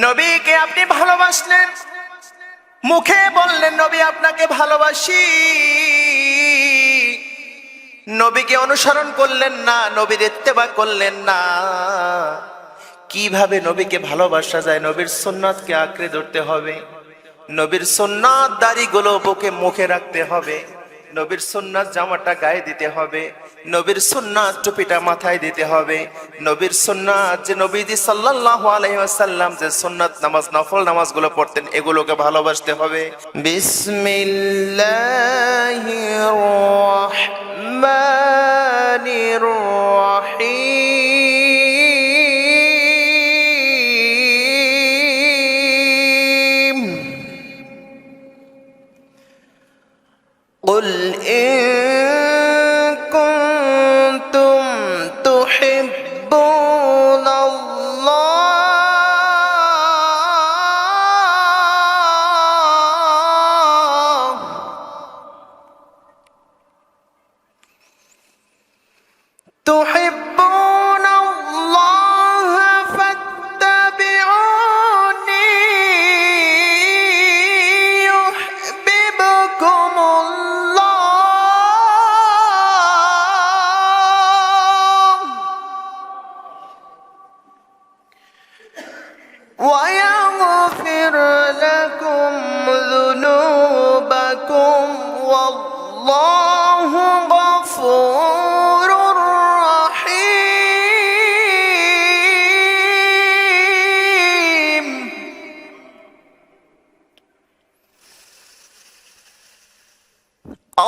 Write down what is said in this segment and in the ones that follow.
নবীকে আপনি ভালোবাসলেন, মুখে বললেন নবী আপনাকে ভালোবাসি, নবীকে অনুসরণ করলেন না, নবীর ইত্তেবা করলেন না। কিভাবে নবীকে ভালোবাসা যায়? নবীর সুন্নাতকে আঁকড়ে ধরতে হবে, নবীর সুন্নাত দাড়িগুলো বুকে মুখে রাখতে হবে, নবীর সুন্নাত জামাটা গায়ে দিতে হবে, নবীর সুন্নাত টুপিটা মাথায় দিতে হবে, নবীর সুন্নাত যে নবীজি সাল্লাল্লাহু আলাইহি ওয়াসাল্লাম যে সুন্নাত নামাজ নফল নামাজগুলো পড়তেন এগুলোকে ভালোবাসতে হবে। বিসমিল্লাহির রাহমানির রাহিম। قل إن كنتم تحبون الله فاتبعوني يحببكم الله ويغفر لكم ذنوبكم والله غفور رحيم.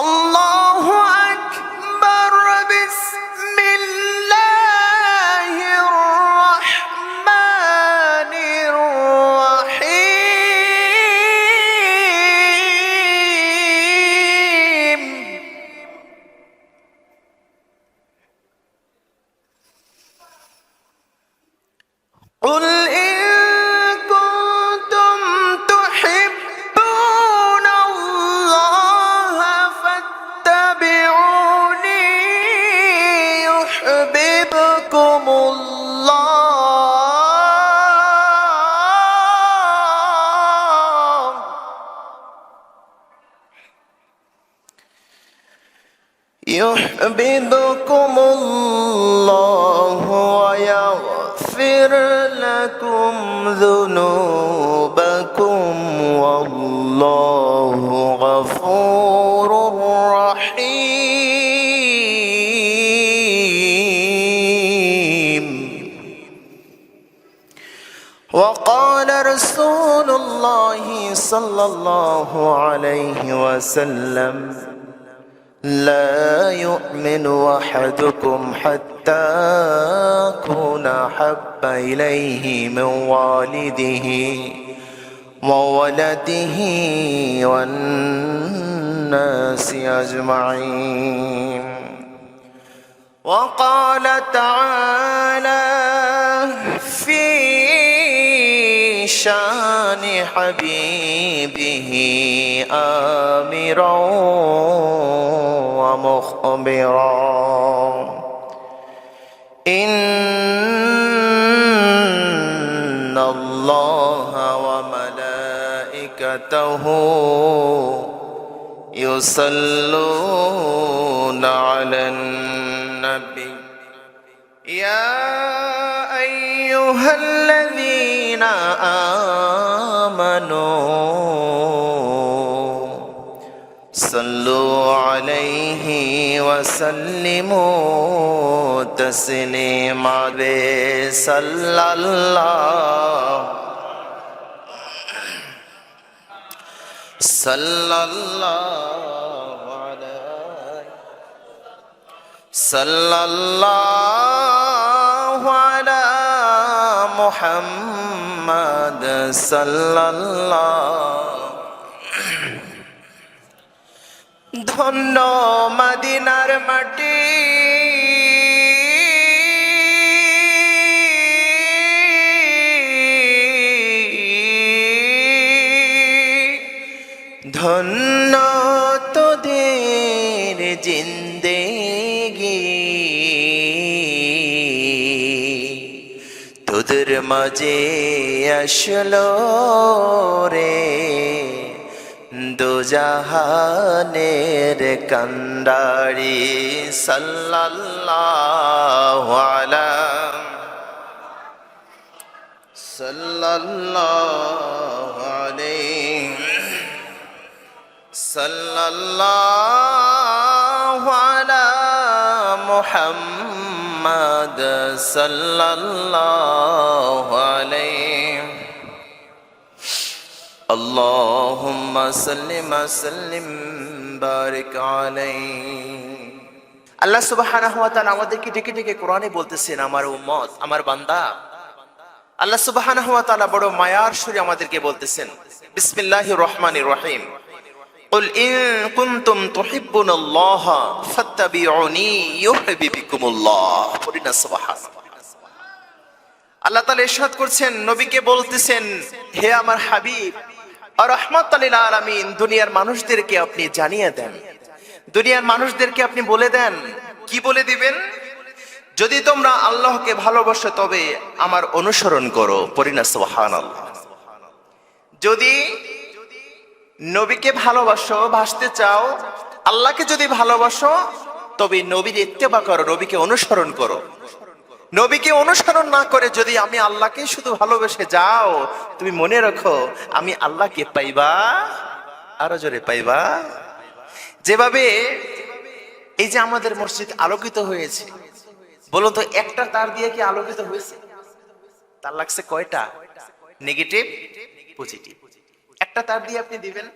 الله أكبر. بسم الله الرحمن الرحيم. قل إن كنتم تحبون الله فاتبعوني يحببكم الله يحببكم الله ويغفر لكم ذنوبكم والله غفور رحيم. وقال رسول الله صلى الله عليه وسلم لا يؤمن أحدكم حتى أكون أحب إليه من والده وولده والناس أجمعين. وقال تعالى في شان حبيبه آمرا ومخبرا إن الله وملائكته يصلون على النبي يا أيها الذين آمنوا صلوا عليه وسلموا تسليما. صلى الله على محمد صلى الله. ধন্য মদিনার মাটি, ধন্য তোদের জিন্দেগি, তোদের তোর মাঝে আসলো রে দুজাহানের কান্ডারি সাল্লাল্লাহু আলাইহি সাল্লাল্লাহু আলা মুহাম্মাদ সাল্লাল্লাহু আলাইহি আল্লাহুম্মা সাল্লি ওয়া সাল্লিম বারিক আলাইহি। আল্লাহ সুবহানাহু ওয়া তাআলা আমাদেরকে ডেকে ডেকে কোরআনে বলতেছেন, আমার উম্মত, আমার বান্দা। আল্লাহ সুবহানাহু ওয়া তাআলা বড় মায়ার সুরে আমাদেরকে বলতেছেন, বিসমিল্লাহির রহমানির রহিম, কুল ইন কুনতুম তুহিব্বুনাল্লাহা ফাত্তাবিউনি ইউহিব্বুকুমুল্লাহ। পড়িনা সুবহানাল্লাহ। আল্লাহ তাআলা ইরশাদ করছেন, নবীকে বলতেছেন, হে আমার হাবিব আর রাহমাতাল লিল আলামিন, দুনিয়ার মানুষদেরকে আপনি জানিয়ে দেন, দুনিয়ার মানুষদেরকে আপনি বলে দেন। কি বলে দিবেন? যদি তোমরা আল্লাহকে ভালোবাসো তবে আমার অনুসরণ করো। পড়িনা সুবহানাল্লাহ। যদি নবীকে ভালোবাসো, ভাসতে চাও, আল্লাহকে যদি ভালোবাসো তবে নবীর ইত্তেবা করো, নবীকে অনুসরণ করো। নবীকে অনুসরণ না করে যদি আমি আল্লাহকে শুধু ভালোবেসে যাও, তুমি মনে রাখো আমি আল্লাহকে পাইবা, আরো জোরে পাইবা। যেভাবে এই যে আমাদের মসজিদ আলোকিত হয়েছে, বলুন তো একটা তার দিয়ে কি আলোকিত হয়েছে? তার লাগছে কয়টা? Negative, positive. একটা তার দিয়ে আপনি দিবেন,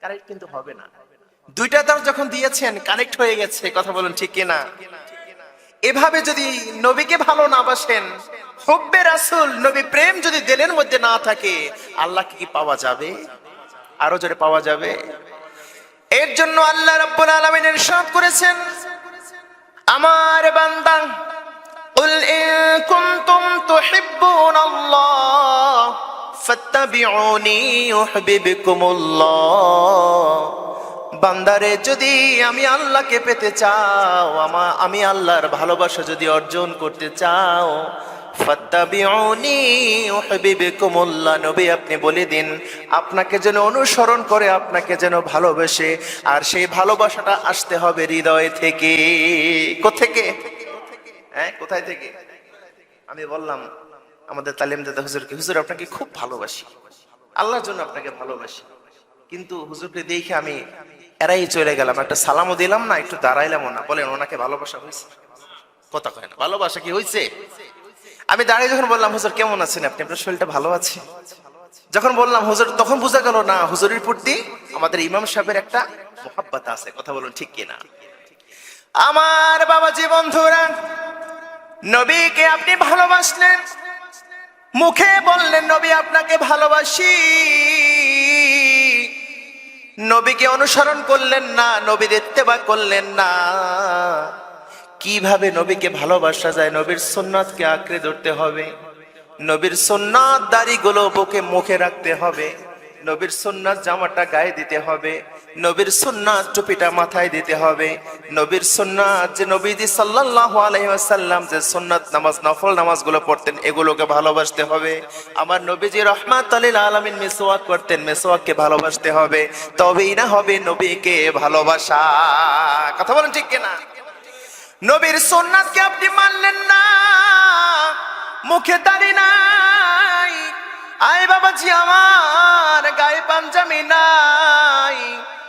কানেক্ট কিন্তু হবে না। দুইটা তার যখন দিয়েছেন কানেক্ট হয়ে গেছে। কথা বলুন ঠিক কিনা? এভাবে যদি নবীকে ভালো না বাসেন, হুব্বে রাসূল, নবী প্রেম যদি দিলের মধ্যে না থাকে, আল্লাহকে কি পাওয়া যাবে? আরো জোরে পাওয়া যাবে? এর জন্য আল্লাহ রাব্বুল আলামিন ইরশাদ করেছেন, আমার বান্দা, কুল ইন কুনতুম তুহিব্বুনাল্লাহ ফাত্তাবিউনি ইউহিব্বুকুমুল্লাহ। বান্দারে, যদি আমি আল্লাহকে পেতে চাও, আমি আল্লাহর ভালোবাসা যদি অর্জন করতে চাও, ফাত্তাবিউনি ইউহিব্বুকুমুল্লাহ, নবী আপনি বলে দিন আপনাকে যেন অনুসরণ করে, আপনাকে যেন ভালোবাসে। আর সেই ভালোবাসাটা আসতে হবে হৃদয় থেকে। কোত্থেকে? কোথায় থেকে? আমি বললাম আমাদের তালিম দাদা হুজুরকে, হুজুর আপনাকে খুব ভালোবাসি, আল্লাহর জন্য আপনাকে ভালোবাসি, কিন্তু হুজুরকে দেখে আমি এরাই চলে গেলাম, একটা সালামও দিলাম না, একটু দাঁড়াইলাম না। বলেন ওনাকে ভালোবাসা হয়েছে? কথা কয় না, ভালোবাসা কি হয়েছে? আমি দাঁড়িয়ে যখন বললাম, হুজুর কেমন আছেন আপনি, আপনার শরীরটা ভালো আছে, যখন বললাম হুজুর, তখন বোঝা গেল না হুজুরের প্রতি আমাদের ইমাম সাহেবের একটা মুহাব্বত আছে। কথা বলুন ঠিক কিনা? আমার বাবাজি বন্ধুরা, নবীকে আপনি ভালোবাসলেন, মুখে বললেন নবী আপনাকে ভালোবাসি, নবীকে অনুসরণ করলেন না, নবীর ইত্তেবা করলেন না। কিভাবে নবীকে ভালোবাসা যায়? নবীর সুন্নাতকে আঁকড়ে ধরতে হবে, নবীর সুন্নাত দাড়িগুলো বুকে মুখে রাখতে হবে, নবীর সুন্নাত জামাটা গায়ে দিতে হবে, নবীর সুন্নাত টুপিটা মাথায় দিতে হবে, নবীর সুন্নাত যে নবীজি সাল্লাল্লাহু আলাইহি ওয়াসাল্লাম যে সুন্নাত নামাজ, নফল নামাজগুলো পড়তেন, এগুলোকে ভালোবাসতে হবে। আমার নবীজি রাহমাতাল লিল আলামিন মিসওয়াক করতেন, মিসওয়াককে ভালোবাসতে হবে, তবেই না হবে নবীকে ভালোবাসা। কথা বলেন ঠিক কিনা? নবীর সুন্নাতকে আপনি মানলেন না, মুখে দাড়ি নাই, আয় বাবাজি আমার গায়ে পাঞ্জাবি নাই,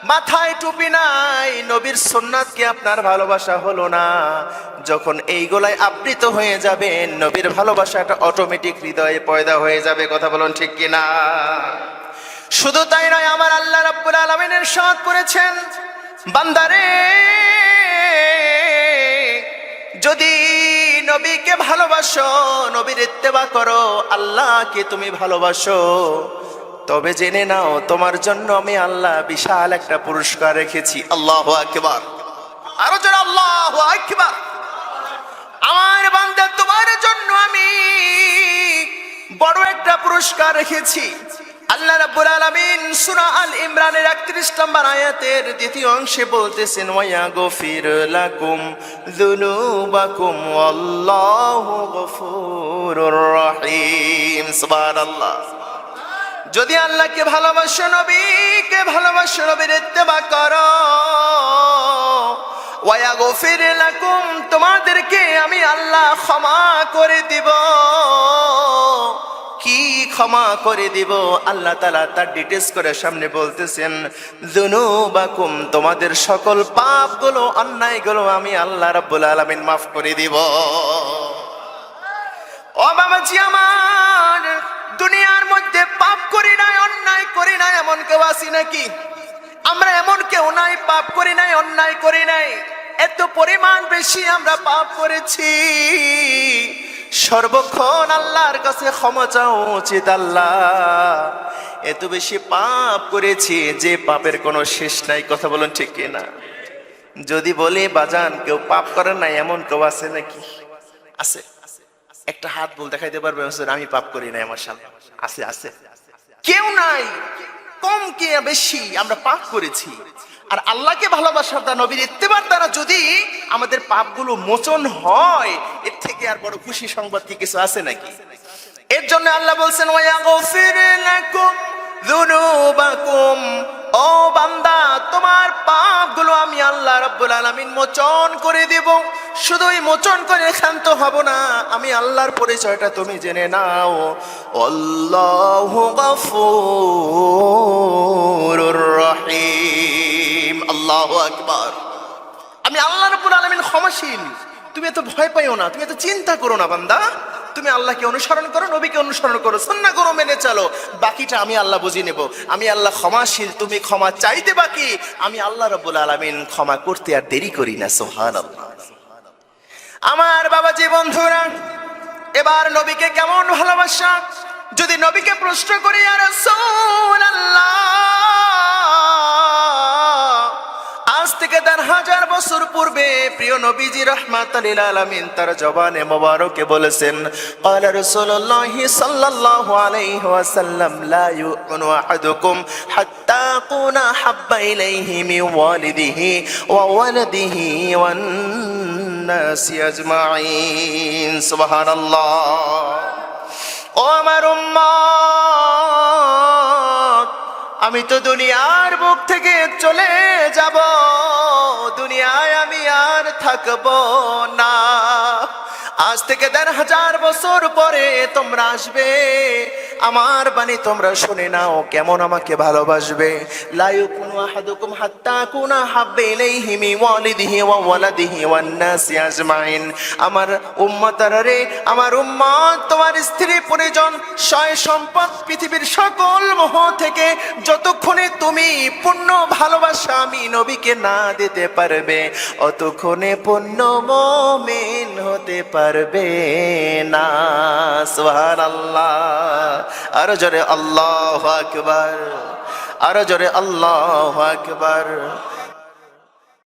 মাথায় টুপি নাই, নবীর সুন্নাতকে আপনার ভালোবাসা হলো না। যখন এইগুলাই আবৃত হয়ে যাবেন, নবীর ভালোবাসাটা অটোমেটিক হৃদয়ে পয়দা হয়ে যাবে। কথা বলুন ঠিক কিনা? শুধু তাই নয়, আমার আল্লাহ রাব্বুল আলামিন ইরশাদ করেছেন, বান্দারে, যদি নবীকে ভালোবাসো, নবীর ইত্তেবা করো, আল্লাহকে তুমি ভালোবাসো, তবে জেনে নাও তোমার জন্য আমি আল্লাহ বিশাল একটা পুরস্কার রেখেছি। আল্লাহু আকবার। আরো জোরে আল্লাহু আকবার। আমার বান্দা, তোমার জন্য আমি বড় একটা পুরস্কার রেখেছি। আল্লাহ রাব্বুল আলামিন সূরা আল ইমরানের 31 নম্বর আয়াতের দ্বিতীয় অংশে বলতেছেন ওয়ায়াগফির লাকুম যুনুবাকুম ওয়াল্লাহু গফুরুর রহিম। সুবহানাল্লাহ। যদি আল্লাহকে ভালোবাসো, নবীকে ভালোবাসো, নবীর ইত্তেবা করো, ওয়ায়াগফির লাকুম, তোমাদেরকে আমি আল্লাহ ক্ষমা করে দিব। কি ক্ষমা করে দিব? আল্লাহ তাআলা তার ডিটেইলস করে সামনে বলতেছেন যুনুবাকুম, তোমাদের সকল পাপগুলো, অন্যায়গুলো আমি আল্লাহ রাব্বুল আলামিন মাফ করে দিব। ও বাবাজি আমার, দুনিয়ার মধ্যে পাপ করি নাই, অন্যায় করি নাই এমন কেউ আছি নাকি? আমরা এমন কেউ নাই পাপ করি নাই, অন্যায় করি নাই। এত পরিমাণ বেশি আমরা পাপ করেছি, সর্বক্ষণ আল্লাহর কাছে ক্ষমা চাওয়া উচিত। আল্লাহ, এত বেশি পাপ করেছি যে পাপের কোনো শেষ নাই। কথা বলুন ঠিক কিনা? যদি বলি বাজান কেউ পাপ করে নাই এমন কেউ আছে নাকি? আছে? একটা হাত বল দেখাইতে পারবে আমি পাপ করি নাই? মাশাআল্লাহ, আছে আছে। কেউ নাই। কম কে বেশি আমরা পাপ করেছি। আর আল্লাহকে ভালোবাসার দ্বারা, নবীর ইত্তেবার দ্বারা যদি আমাদের পাপগুলো মোচন হয়, এর থেকে আর বড় খুশি সংবাদ কি কিছু আছে নাকি? এর জন্য আল্লাহ বলছেন ওয়ায়াগফির লাকুম যুনুবাকুম, ও বান্দা তোমার পাপগুলো আমি আল্লাহ রাব্বুল আলামিন মোচন করে দেব। শুধুই মোচন করে ক্ষান্ত হব না, আমি আল্লাহর পরিচয়টা তুমি জেনে নাও, আল্লাহু গফুরুর রহিম। আল্লাহু আকবার। আমি আল্লাহ রাব্বুল আলামিন ক্ষমাশীল। তুমি এত ভয় পাইও না, তুমি এত চিন্তা করো না বান্দা। তুমি আল্লাহকে অনুসরণ করো, নবীকে অনুসরণ করো, সুন্নাহ করো, মেনে চলো, বাকিটা আমি আল্লাহ বুঝিয়ে নেব। আমি আল্লাহ ক্ষমাশীল, তুমি ক্ষমা চাইতে বাকি, আমি আল্লাহ রাব্বুল আলামিন ক্ষমা করতে আর দেরি করি না। সুবহানাল্লাহ। আমার বাবাজি বন্ধুরা, এবার নবীকে কেমন ভালোবাসা? যদি নবীকে প্রশ্ন করি ইয়া রাসূলুল্লাহ, আজ থেকে 1000 বছর পূর্বে প্রিয় নবীজি রাহমাতাল লিল আলামিন তার জবানে মোবারকে বলেছেন, ক্বালা রাসূলুল্লাহ সাল্লাল্লাহু আলাইহি ওয়াসাল্লাম, লা ইউমিনু আহাদুকুম হাত্তা আকুনা হাব্বা ইলাইহি মিন ওয়ালিদিহি ওয়া ওয়ালাদিহি ওয়ান নাসি আজমাইন। সুবহানাল্লাহ। ও আমার উম্মত, আমি তো দুনিয়ার বুক থেকে চলে যাব, দুনিয়ায় আমি আর থাকব না। আজ থেকে 1000 বছর পরে তোমরা আসবে, আমার বাণী তোমরা শুনে নাও, কেমন আমাকে ভালোবাসবে। লা ইউমিনু আহাদুকুম হাত্তা আকুনা হাব্বা ইলাইহি মিন ওয়ালিদিহি ওয়া ওয়ালাদিহি ওয়ান নাসি আজমাইন। আমার উম্মতরা রে, আমার উম্মত, তোমার স্ত্রী পরিজন সয় সম্পদ পৃথিবীর সকল মোহ থেকে যতক্ষণে তুমি পূর্ণ ভালোবাসা আমি নবীকে না দিতে পারবে, অতক্ষণে পূর্ণ মুমিন হতে পারবে না। সুবহানাল্লাহ। আরো জোরে আল্লাহু আকবার, আরো জোরে আল্লাহু আকবার।